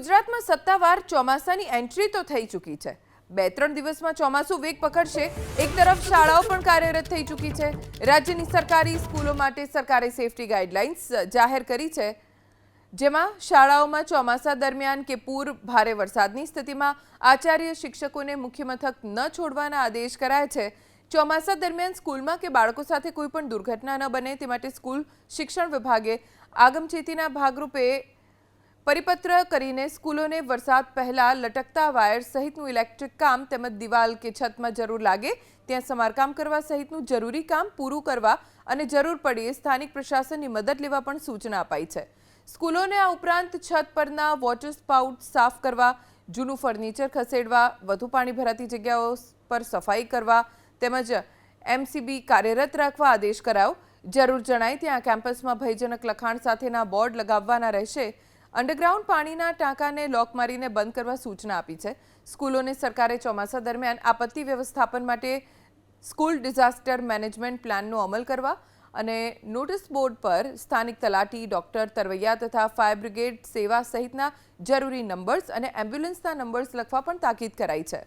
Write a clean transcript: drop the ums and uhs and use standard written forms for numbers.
ગુજરાતમાં સત્તાવાર ચોમાસાની એન્ટ્રી તો થઈ ચૂકી છે। 2-3 દિવસમાં ચોમાસું વેગ પકડશે। એક તરફ શાળાઓ પણ કાર્યરત થઈ ચૂકી છે। રાજ્યની સરકારી સ્કૂલો માટે સરકારે સેફટી ગાઈડલાઇન્સ જાહેર કરી છે, જેમાં શાળાઓમાં ચોમાસા દરમિયાન કે પૂર ભારે વરસાદની સ્થિતિમાં આચાર્ય શિક્ષકોને મુખ્ય મથક ન છોડવાના આદેશ કરાયા છે। ચોમાસા દરમિયાન સ્કૂલમાં કે બાળકો સાથે કોઈ પણ દુર્ઘટના ન બને તે માટે સ્કૂલ શિક્ષણ વિભાગે આગમચેતીના ભાગરૂપે परिपत्र करीने स्कूलों ने वरसाद पहला लटकता वायर सहितनु इलेक्ट्रिक काम तेमज दीवाल के छत में जरूर लागे त्यां समारकाम करवा सहितनु जरूरी काम पूरू करवा अने जरूर पड़े स्थानिक प्रशासननी मदद लेवा पण सूचना अपाई छे। स्कूलों ने आ उपरांत छत परना वॉटर स्पाउट साफ करवा, जूनू फर्निचर खसेड़वा, वधु पाणी भराती जग्याओ पर सफाई करवा तेमज एमसीबी कार्यरत राखवा आदेश करायो। जरूर जणाय त्यां केम्पसमां भयजनक लखाण साथेना बोर्ड लगाववाना रहेशे। अंडरग्राउंड पाणीना टांकाने लॉक मारीने बंद करवा सूचना आपी है। स्कूलों सरकारे चौमासा दरमियान आपत्ति व्यवस्थापन माटे स्कूल डिजास्टर मैनेजमेंट प्लाननो अमल करवा अने नोटिस बोर्ड पर स्थानिक तलाटी, डॉक्टर, तरवैया तथा फायर ब्रिगेड सेवा सहितना जरूरी नंबर्स अने एम्ब्युलन्सना नंबर्स लखवा पण ताकीद कराई है।